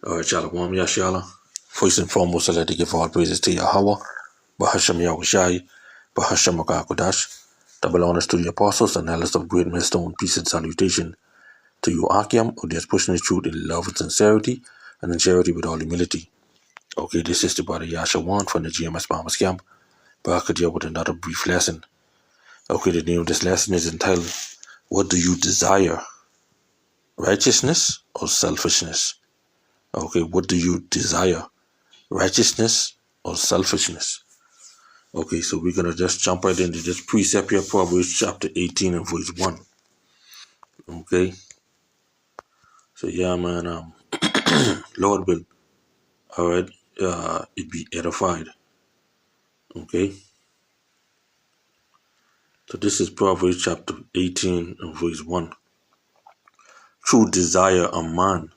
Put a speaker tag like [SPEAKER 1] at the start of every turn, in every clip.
[SPEAKER 1] Shalom Yashala. First and foremost, I'd like to give all praises to Yahweh, Bahasham Yahushai, Bahasham Akakodash. Double honors to the apostles and elders of great millstone. Peace and salutation to you, Akiam, who dares pushing the truth in love and sincerity, and in charity with all humility. Okay, this is the brother Yashawan from the GMS Bombers Camp. Back here with another brief lesson. Okay, the name of this lesson is entitled, What do you desire? Righteousness or selfishness? Okay, what do you desire? Righteousness or selfishness? Okay, so we're going to just jump right into this precept here, Proverbs chapter 18 and verse 1. Okay, so yeah, man, Lord will, all right, it be edified. Okay, so this is Proverbs chapter 18 and verse 1. True desire a man,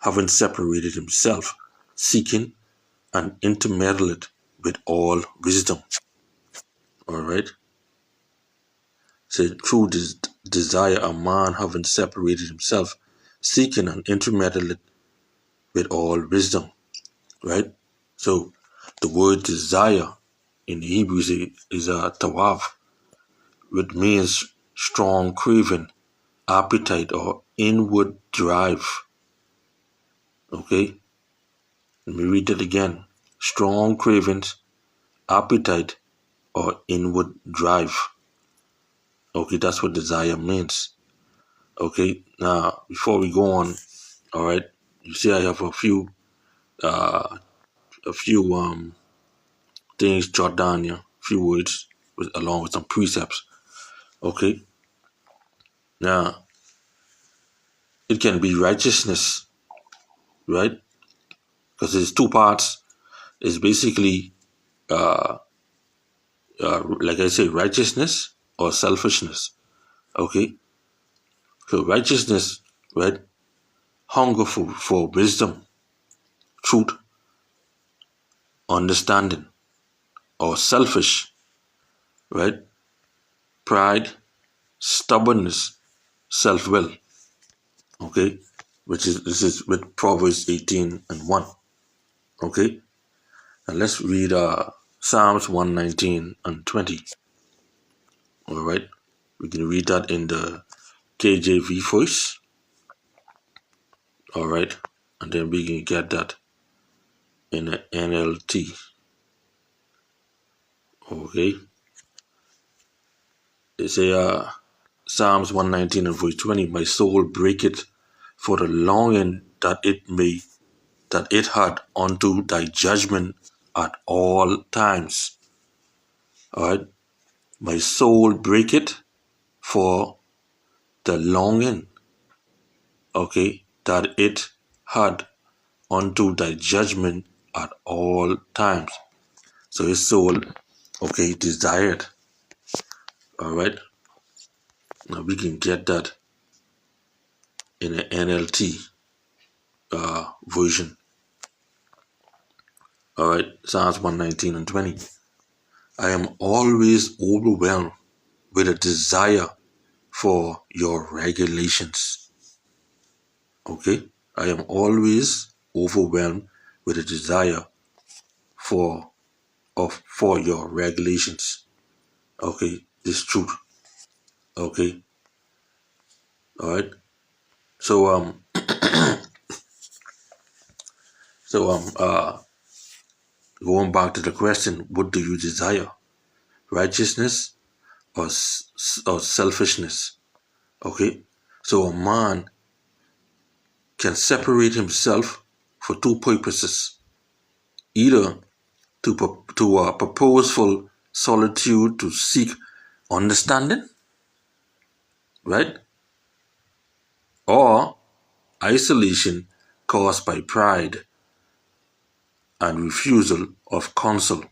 [SPEAKER 1] having separated himself, seeking and intermeddled with all wisdom. All right. So true desire a man, having separated himself, seeking and intermeddled with all wisdom. Right. So the word desire in the Hebrew is a tawav, which means strong craving, appetite, or inward drive. Okay. Let me read that again. Strong cravings, appetite, or inward drive. Okay, that's what desire means. Okay, now before we go on, all right, you see I have a few things jot down here, a few words along with some precepts. Okay, now it can be righteousness, right? Because there's two parts. It's basically like I say, righteousness or selfishness. Okay, so righteousness, right? Hunger for wisdom, truth, understanding, or selfish, right? Pride, stubbornness, self-will. Okay, this is with Proverbs 18 and 1. Okay, and let's read Psalms 119 and 20. All right, we can read that in the KJV voice. All right, and then we can get that in the NLT. Okay, they say Psalms 119 and verse 20. My soul breaketh for the longing that it had unto thy judgment at all times. All right, my soul breaketh for the longing, okay, that it had unto thy judgment at all times. So his soul, okay, desired. All right, now we can get that in an NLT version. All right, Psalms 119 and 20. I am always overwhelmed with a desire for your regulations. Okay, I am always overwhelmed with a desire for your regulations. Okay, this truth. Okay, all right. So going back to the question, what do you desire? Righteousness or selfishness? Okay, so a man can separate himself for two purposes: either to purposeful solitude to seek understanding, right? Or isolation caused by pride and refusal of counsel.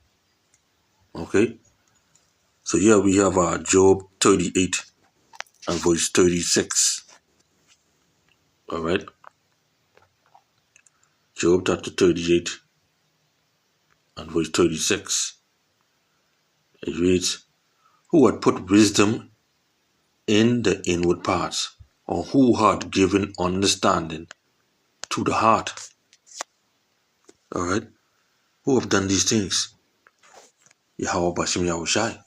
[SPEAKER 1] Okay? So here we have Job 38 and verse 36. Alright? Job chapter 38 and verse 36. It reads, Who had put wisdom in the inward parts, or who had given understanding to the heart? All right. Who have done these things? Yahweh Bashim Yahushai.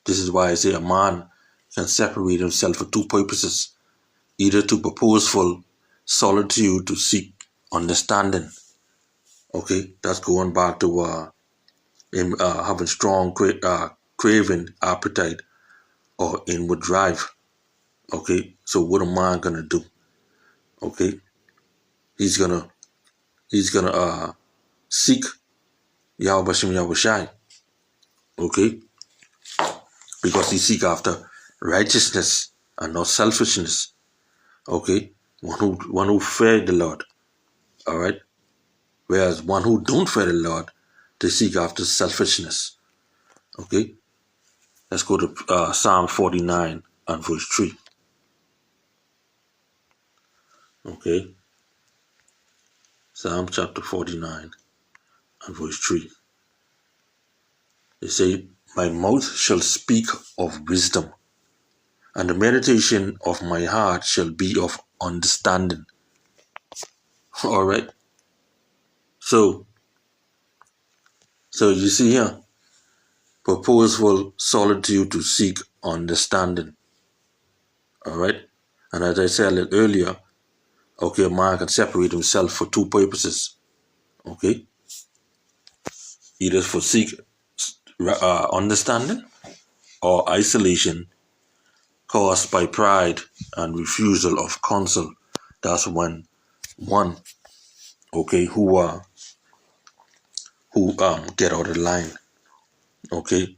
[SPEAKER 1] This is why I say a man can separate himself for two purposes, either to purposeful solitude to seek understanding. Okay, that's going back to him having strong craving, appetite, or inward drive. Okay, so what a man gonna do? Okay, he's gonna seek Yahweh Bashim Yahushai. Okay, because he seek after righteousness and not selfishness. Okay, one who fear the Lord. All right, whereas one who don't fear the Lord, they seek after selfishness. Okay, let's go to Psalm 49 and verse 3. Okay, Psalm chapter 49 and verse 3. They say, "My mouth shall speak of wisdom, and the meditation of my heart shall be of understanding." All right. So you see here, purposeful solitude to seek understanding. All right. And as I said earlier, okay, a man can separate himself for two purposes. Okay. Either for seek understanding or isolation caused by pride and refusal of counsel. That's when one, okay, who get out of line. Okay.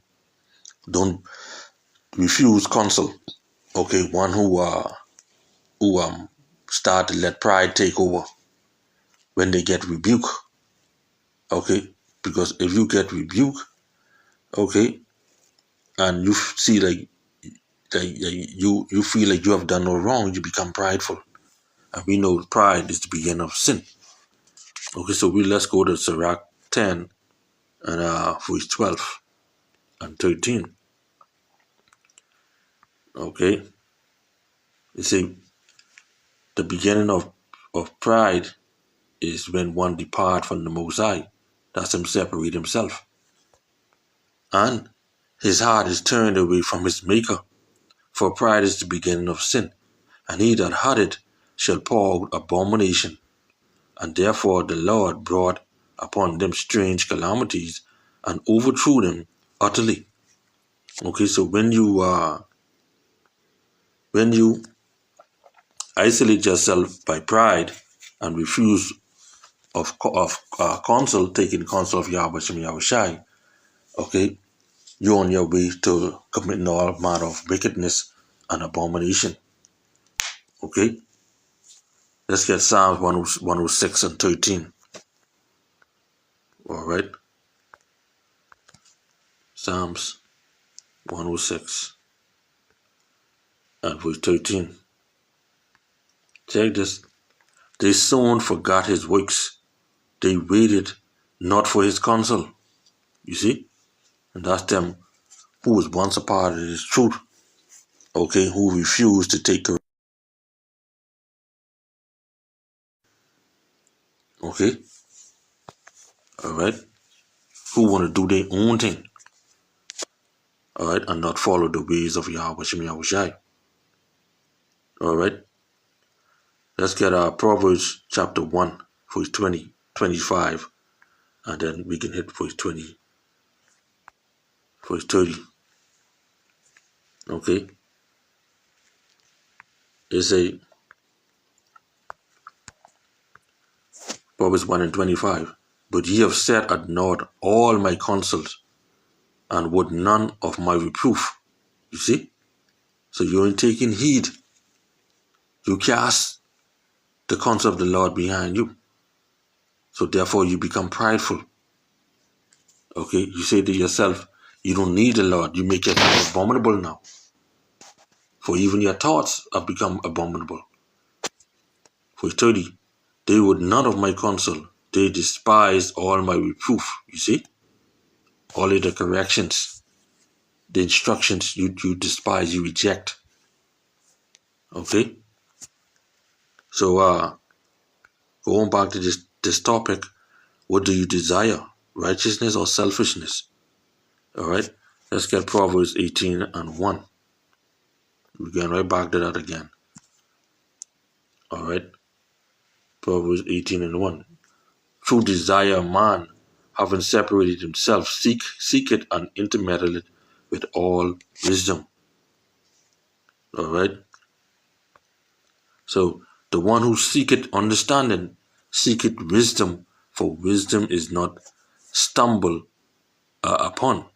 [SPEAKER 1] Don't refuse counsel. Okay, one who start to let pride take over when they get rebuke. Okay, because if you get rebuke, okay, and you see like you feel like you have done no wrong, you become prideful, and we know pride is the beginning of sin. Okay, so let's go to Sirach 10 and verse 12 and 13. Okay, you see the beginning of pride is when one depart from the Most High. That's him separate himself. And his heart is turned away from his Maker. For pride is the beginning of sin, and he that had it shall pour out abomination. And therefore the Lord brought upon them strange calamities and overthrew them utterly. Okay, so when you isolate yourself by pride and refuse of counsel, taking counsel of Yahweh Shem Yahushai, okay, you're on your way to committing all manner of wickedness and abomination. Okay, let's get Psalms 106 and 13. All right, Psalms 106 and verse 13. Check this. They soon forgot his works. They waited not for his counsel. You see? And that's them who was once a part of his truth. Okay, who refused to take correction. Okay? Alright? Who want to do their own thing. Alright? And not follow the ways of Yahweh Shem Yahushai. Alright? Let's get Proverbs chapter 1, verse 20, 25. And then we can hit verse 20, verse 30. Okay? It's a Proverbs 1 and 25. But ye have set at naught all my counsels, and would none of my reproof. You see? So you ain't taking heed. You cast the counsel of the Lord behind you. So therefore you become prideful. Okay? You say to yourself, you don't need the Lord. You make yourself abominable now. For even your thoughts have become abominable. Verse 30. They would none of my counsel. They despised all my reproof. You see? All of the corrections, the instructions you despise, you reject. Okay? So going back to this topic, What do you desire? Righteousness or selfishness? All right. Let's get Proverbs 18 and 1. We're going right back to that again. All right. Proverbs 18 and 1. True desire a man, having separated himself, seek it and intermeddle it with all wisdom. All right. So the one who seeketh understanding, seeketh wisdom, for wisdom is not stumbled upon.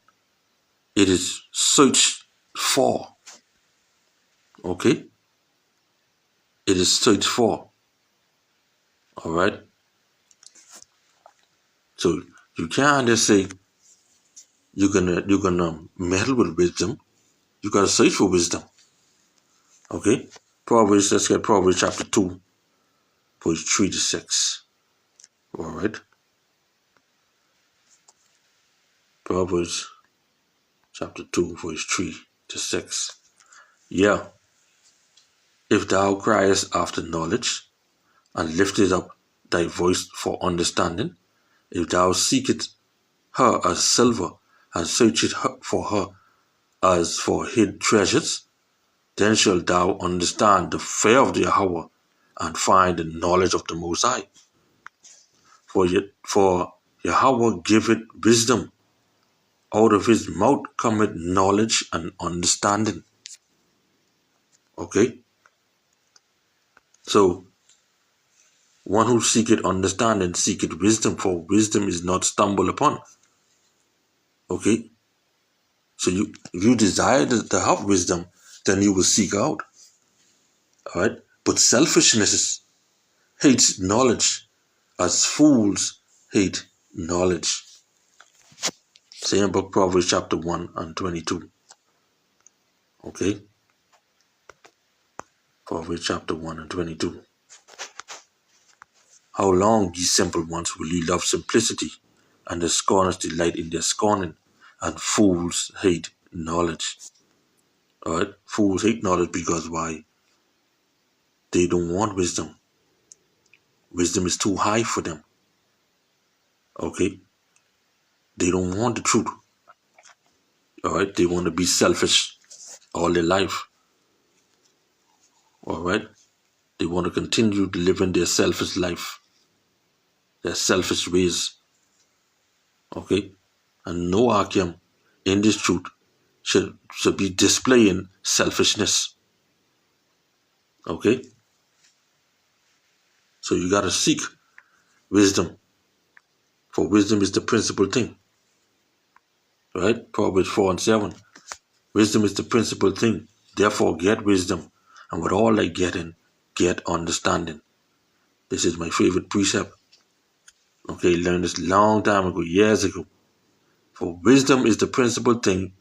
[SPEAKER 1] It is searched for. Okay? It is searched for. All right? So you can't just say you're gonna meddle with wisdom. You gotta search for wisdom. Okay? Proverbs, let's get Proverbs chapter 2, verse 3 to 6. All right? Proverbs chapter 2, verse 3 to 6. Yeah. If thou criest after knowledge, and liftest up thy voice for understanding, if thou seekest her as silver, and searchest for her as for hid treasures, then shalt thou understand the fear of the Yahweh, and find the knowledge of the Most High. For Yahweh giveth wisdom, out of his mouth cometh knowledge and understanding. Okay? So, one who seeketh understanding seeketh wisdom, for wisdom is not stumbled upon. Okay? So if you desire to have wisdom, then you will seek out. All right? But selfishness hates knowledge, as fools hate knowledge. Same book, Proverbs chapter 1 and 22. Okay? Proverbs chapter 1 and 22. How long, ye simple ones, will ye love simplicity, and the scorners delight in their scorning, and fools hate knowledge. All right? Fools hate knowledge because why? They don't want wisdom. Wisdom is too high for them. Okay? They don't want the truth. All right? They want to be selfish all their life. All right? They want to continue living their selfish life, their selfish ways. Okay? And no Akim in this truth should be displaying selfishness. Okay? So you got to seek wisdom. For wisdom is the principal thing. Right? Proverbs 4 and 7. Wisdom is the principal thing. Therefore get wisdom. And with all thy getting, get understanding. This is my favorite precept. Okay, learned this long time ago, years ago. For wisdom is the principal thing.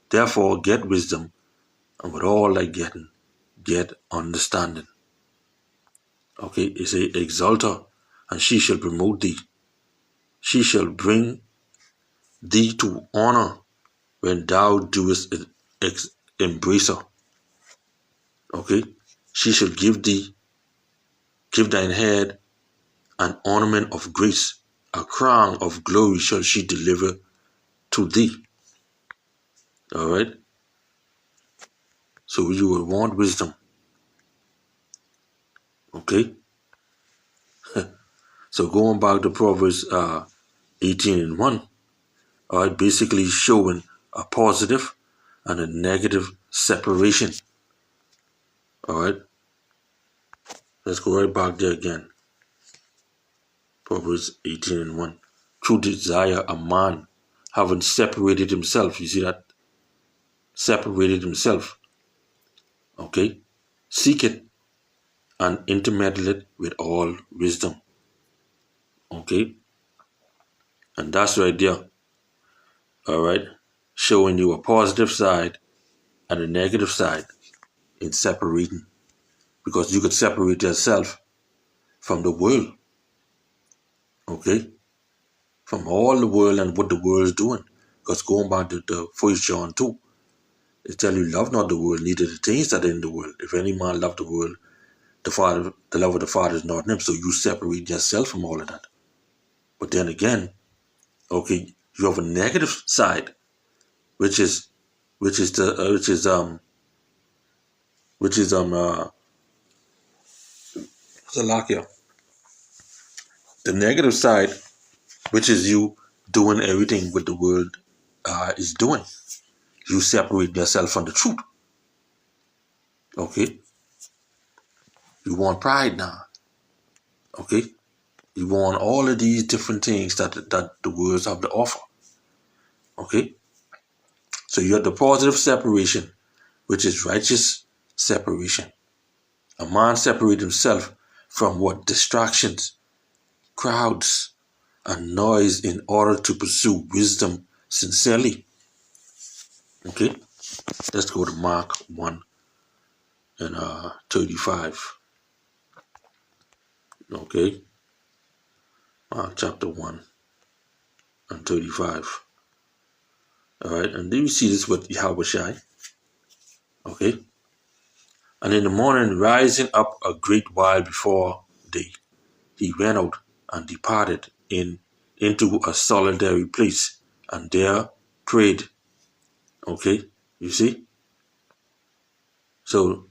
[SPEAKER 1] Therefore get wisdom. And with all thy getting, get understanding. Okay, it says, exalt her, and she shall promote thee. She shall bring thee to honor when thou doest embrace her. Okay, she shall give thine head an ornament of grace, a crown of glory shall she deliver to thee. All right. So you will want wisdom. Okay. So going back to Proverbs 18 and 1. All right, basically showing a positive and a negative separation. All right. Let's go right back there again. Proverbs 18 and 1. True desire a man, having separated himself. You see that? Separated himself. Okay? Seek it and intermeddle it with all wisdom. Okay? And that's right there. Alright? Showing you a positive side and a negative side in separating. Because you could separate yourself from the world. Okay? From all the world and what the world is doing. Because going back to the 1 John 2, it tells you, love not the world, neither the things that are in the world. If any man love the world, the love of the Father is not in him. So you separate yourself from all of that. But then again, okay, you have a negative side, which is which is the which is Slovakia. The negative side, which is you doing everything what the world is doing. You separate yourself from the truth. Okay, you want pride now. Okay, you want all of these different things that the words have to offer. Okay, so you have the positive separation, which is righteous separation. A man separates himself from what distractions, crowds, and noise in order to pursue wisdom sincerely. Okay, let's go to Mark 1 and 35. Okay, Mark chapter 1 and 35. All right, and then you see this with Yahweh. Okay, and in the morning, rising up a great while before day, he went out and departed into a solitary place, and there prayed. Okay, you see? So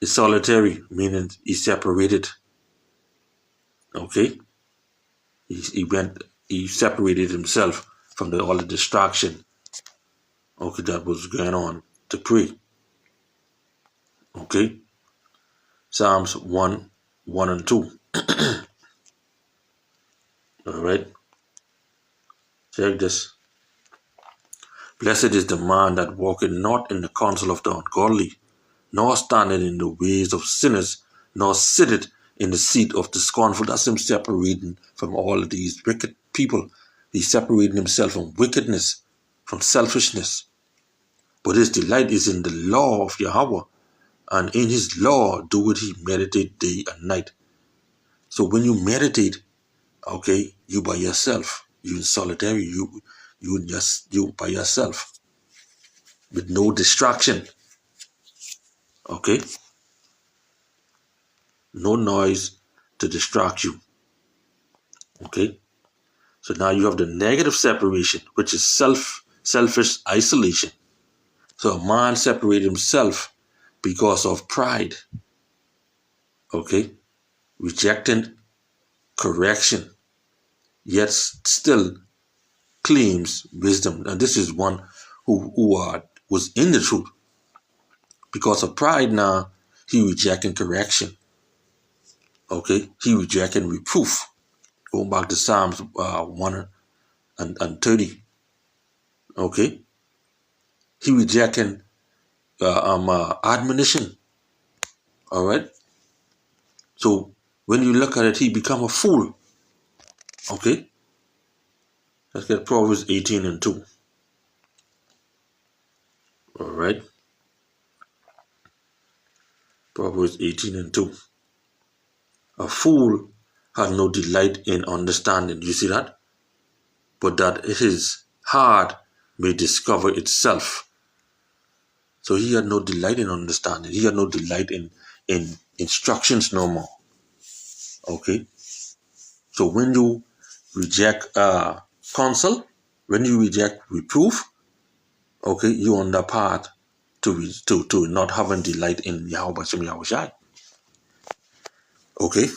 [SPEAKER 1] it's solitary, meaning he separated. Okay, he separated himself from all the distraction. Okay, that was going on to pray. Okay, Psalms 1, 1 and 2. All right, check this. Blessed is the man that walketh not in the counsel of the ungodly, nor standeth in the ways of sinners, nor sitteth in the seat of the scornful. That's him separating from all of these wicked people. He's separating himself from wickedness, from selfishness. But his delight is in the law of Yahweh, and in his law doeth he meditate day and night. So when you meditate, okay, you by yourself, you in solitary, you by yourself, with no distraction, okay, no noise to distract you, okay. So now you have the negative separation, which is selfish isolation. So a man separated himself because of pride, okay, rejecting correction, yet still claims wisdom. And this is one who was in the truth. Because of pride now, he rejecting correction. Okay, he rejecting reproof. Going back to Psalms 1 and 30. Okay, he rejecting admonition. All right. So when you look at it, he become a fool. Okay, let's get Proverbs 18 and 2. All right, Proverbs 18 and 2. A fool has no delight in understanding. You see that? But that his heart may discover itself. So he had no delight in understanding. He had no delight in instructions no more. Okay. So when you reject counsel, when you reject reproof, okay, you on the path to not having delight in Yahweh Shem Yahweh Shai. Okay.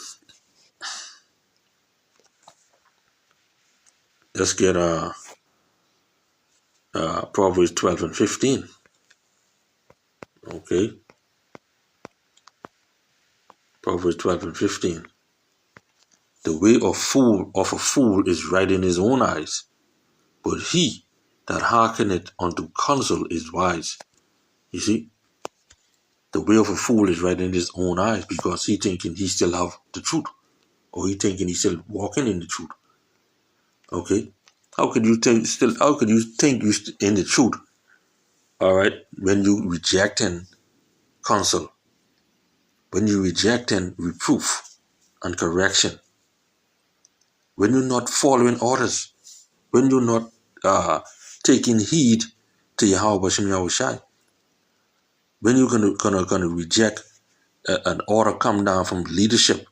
[SPEAKER 1] Let's get Proverbs 12 and 15. Okay. Proverbs 12 and 15. The way of a fool is right in his own eyes, but he that hearkeneth unto counsel is wise. You see, the way of a fool is right in his own eyes because he thinking he still have the truth, or he thinking he still walking in the truth. Okay, how could you think you in the truth? All right, when you rejecting counsel, when you rejecting reproof and correction, when you're not following orders, when you're not taking heed to Yahweh Shem Yahweh Shai, when you're gonna reject an order come down from leadership,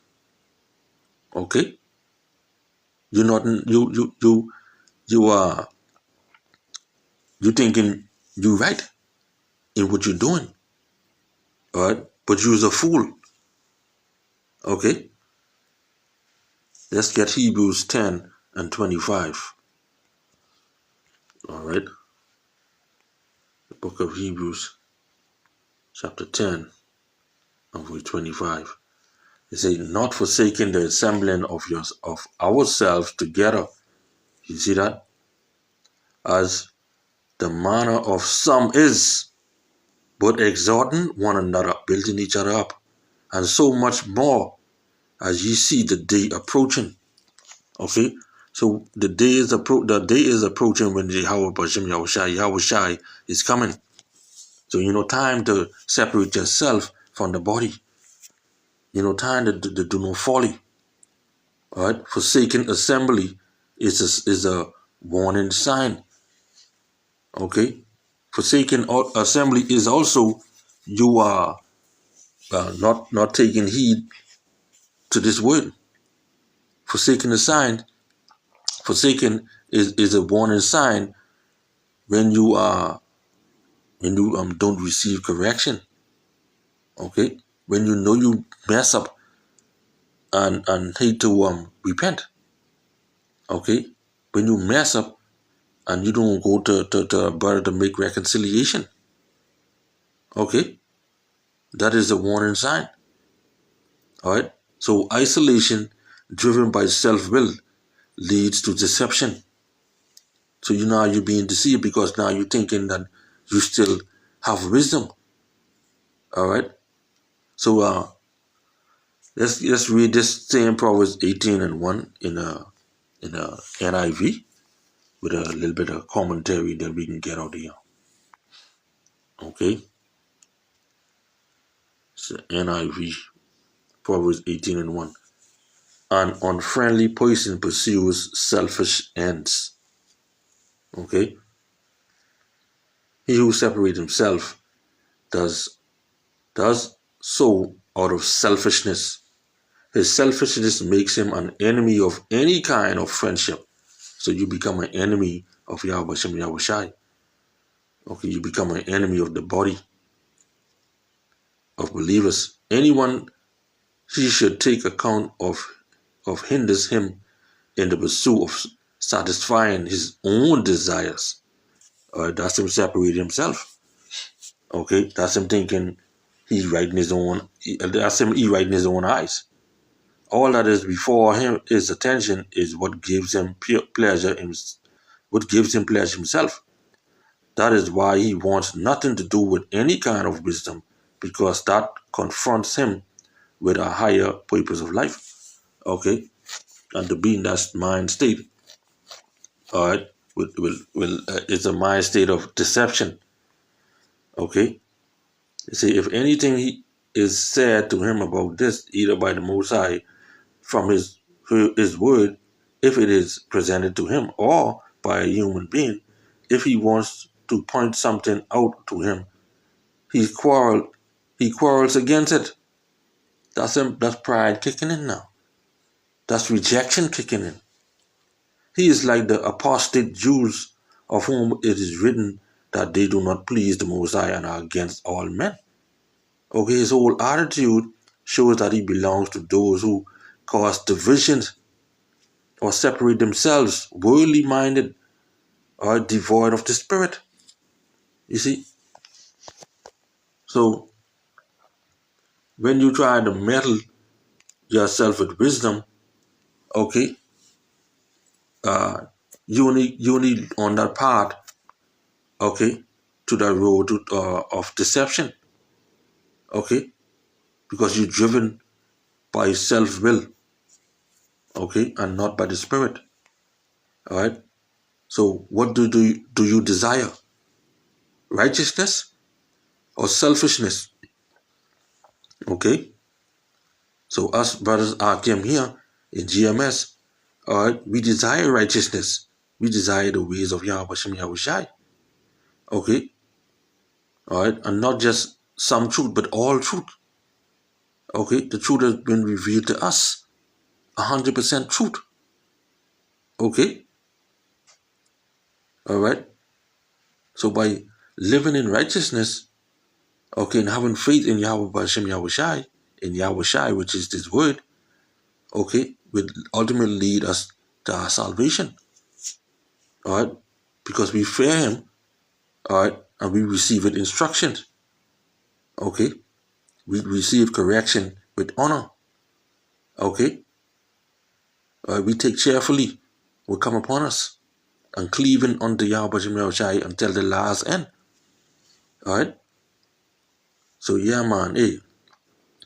[SPEAKER 1] okay? You're not you are you thinking you right in what you're doing, all right? But you's a fool. Okay? Let's get Hebrews 10 and 25. All right? The book of Hebrews, chapter 10 and verse 25. It says, not forsaking the assembling of ourselves together. You see that? As the manner of some is, but exhorting one another, building each other up, and so much more as ye see the day approaching. Okay, so the day is approaching when Yahweh Bashim Yahushai is coming. So time to separate yourself from the body. Time to do no folly. All right, forsaking assembly is a warning sign. Okay, forsaking assembly is also you are not taking heed to this word. Forsaking the sign, forsaking is a warning sign when you don't receive correction. Okay, when you know you mess up and hate to repent. Okay, when you mess up and you don't go to a brother to make reconciliation. Okay, that is a warning sign. All right, so isolation driven by self-will leads to deception. So now you're being deceived because now you're thinking that you still have wisdom. All right. So let's read this same Proverbs 18 and 1 in a NIV with a little bit of commentary that we can get out here. Okay. So NIV Proverbs 18 and 1. An unfriendly person pursues selfish ends. Okay. He who separates himself does so out of selfishness. His selfishness makes him an enemy of any kind of friendship. So you become an enemy of Yahweh Shem Yahushai. Okay, you become an enemy of the body of believers. Anyone he should take account of hinders him in the pursuit of satisfying his own desires. That's him separating himself. Okay, that's him thinking he's right in his own. That's him he right in his own eyes. All that is before him, his attention, is what gives him pleasure. What gives him pleasure himself. That is why he wants nothing to do with any kind of wisdom, because that confronts him with a higher purpose of life. Okay, and to be in that mind state, all right, it's a mind state of deception. Okay, you see, if anything is said to him about this, either by the Most High from his word, if it is presented to him, or by a human being, if he wants to point something out to him, he quarrels against it. That's pride kicking in now. That's rejection kicking in. He is like the apostate Jews of whom it is written that they do not please the Most High and are against all men. Okay, his whole attitude shows that he belongs to those who cause divisions or separate themselves, worldly minded, or devoid of the spirit. You see? So when you try to meddle yourself with wisdom, okay, you only on that path, okay, to the road of deception, okay, because you're driven by self-will, okay, and not by the spirit. All right. So what do you desire? Righteousness or selfishness? Okay. So us brothers came here in GMS, all right, we desire righteousness. We desire the ways of Yahweh Shem Yahushai. Okay. All right. And not just some truth, but all truth. Okay. The truth has been revealed to us. 100% truth. Okay? Alright? So by living in righteousness, okay, and having faith in Yahweh Bashem Yahushai, in Yahushai, which is this word, okay, will ultimately lead us to our salvation. Alright? Because we fear him, alright, and we receive his instructions. Okay? We receive correction with honor. Okay? We take cheerfully will come upon us, and cleaving unto Yahweh Shai until the last end. Alright? So yeah, man, hey,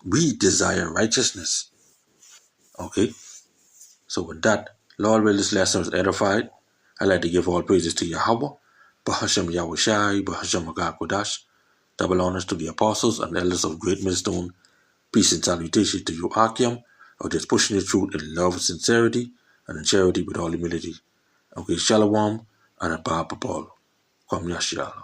[SPEAKER 1] we desire righteousness. Okay? So with that, Lord, will this lesson was edified. I'd like to give all praises to Yahweh, Bahashem Yahushai, Bahashem Agah Kodash, double honors to the apostles and elders of Great Millstone. Peace and salutation to you, Akim, of just pushing the truth in love and sincerity, and in charity with all humility. Okay, Shalom, and a Papa Paul. Kwam Yashiala.